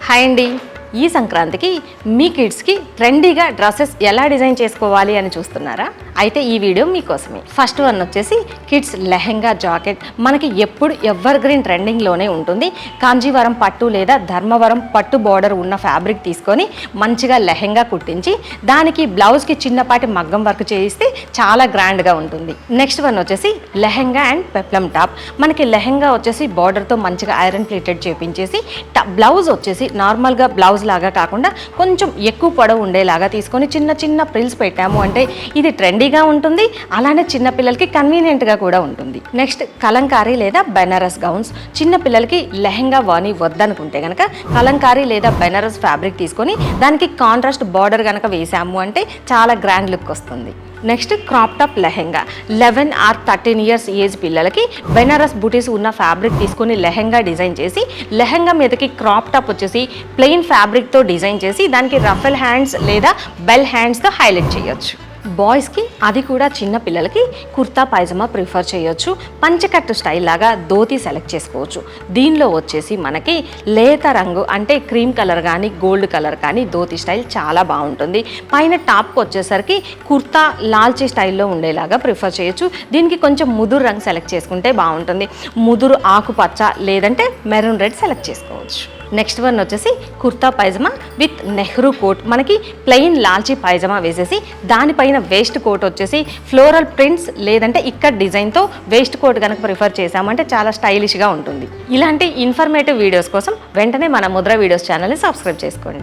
Hi అండి. ఈ సంక్రాంతికి మీ కిడ్స్కి ట్రెండీగా డ్రెస్సెస్ ఎలా డిజైన్ చేసుకోవాలి అని చూస్తున్నారా? అయితే ఈ వీడియో మీకోసమే. ఫస్ట్ వన్ వచ్చేసి కిడ్స్ లెహెంగా జాకెట్. మనకి ఎప్పుడు ఎవర్ గ్రీన్ ట్రెండింగ్లోనే ఉంటుంది. కాంజీవరం పట్టు లేదా ధర్మవరం పట్టు బార్డర్ ఉన్న ఫ్యాబ్రిక్ తీసుకొని మంచిగా లెహెంగా కుట్టించి దానికి బ్లౌజ్కి చిన్నపాటి మగ్గం వర్క్ చేయిస్తే చాలా గ్రాండ్గా ఉంటుంది. నెక్స్ట్ వన్ వచ్చేసి లెహెంగా అండ్ పెప్లం టాప్. మనకి లెహెంగా వచ్చేసి బార్డర్తో మంచిగా ఐరన్ ప్లేటెడ్ చేపించేసి బ్లౌజ్ వచ్చేసి నార్మల్గా బ్లౌజ్ లాగా కాకుండా కొంచెం ఎక్కువ పొడవు ఉండేలాగా తీసుకొని చిన్న చిన్న ప్రిల్స్ పెట్టాము అంటే ఇది ట్రెండీగా ఉంటుంది, అలానే చిన్నపిల్లలకి కన్వీనియంట్గా కూడా ఉంటుంది. నెక్స్ట్ కలంకారీ లేదా బెనారస్ గౌన్స్. చిన్న పిల్లలకి లెహెంగా వాణి వద్దనుకుంటే కనుక కలంకారీ లేదా బెనారస్ ఫ్యాబ్రిక్ తీసుకొని దానికి కాంట్రాస్ట్ బార్డర్ కనుక వేసాము అంటే చాలా గ్రాండ్ లుక్ వస్తుంది. Next crop top lehenga. 11 or 13 years age పిల్లలకి బెనారస్ బూటీస్ ఉన్న ఫ్యాబ్రిక్ తీసుకొని లెహెంగా డిజైన్ చేసి లెహెంగా మీదకి క్రాప్ టాప్ వచ్చేసి ప్లెయిన్ ఫ్యాబ్రిక్తో డిజైన్ చేసి దానికి రఫెల్ హ్యాండ్స్ లేదా బెల్ హ్యాండ్స్తో హైలైట్ చేయొచ్చు. బాయ్స్కి అది కూడా చిన్న పిల్లలకి కుర్తా పైజమా ప్రిఫర్ చేయొచ్చు. పంచకట్టు స్టైల్ లాగా ధోతి సెలెక్ట్ చేసుకోవచ్చు. దీనిలో వచ్చేసి మనకి లేత రంగు అంటే క్రీమ్ కలర్ కానీ గోల్డ్ కలర్ కానీ ధోతి స్టైల్ చాలా బాగుంటుంది. పైన టాప్కి వచ్చేసరికి కుర్తా లాల్చీ స్టైల్లో ఉండేలాగా ప్రిఫర్ చేయొచ్చు. దీనికి కొంచెం ముదురు రంగు సెలెక్ట్ చేసుకుంటే బాగుంటుంది. ముదురు ఆకుపచ్చ లేదంటే మెరూన్ రెడ్ సెలెక్ట్ చేసుకోవచ్చు. నెక్స్ట్ వన్ వచ్చేసి కుర్తా పైజమా విత్ నెహ్రూ కోట్. మనకి ప్లెయిన్ లాల్చీ పైజమా వేసేసి దానిపైన వేస్ట్ కోట్ వచ్చేసి ఫ్లోరల్ ప్రింట్స్ లేదంటే ఇక్కడ డిజైన్తో వేస్ట్ కోట్ కనుక ప్రిఫర్ చేసామంటే చాలా స్టైలిష్గా ఉంటుంది. ఇలాంటి ఇన్ఫర్మేటివ్ వీడియోస్ కోసం వెంటనే మన ముద్ర వీడియోస్ ఛానల్ని సబ్స్క్రైబ్ చేసుకోండి.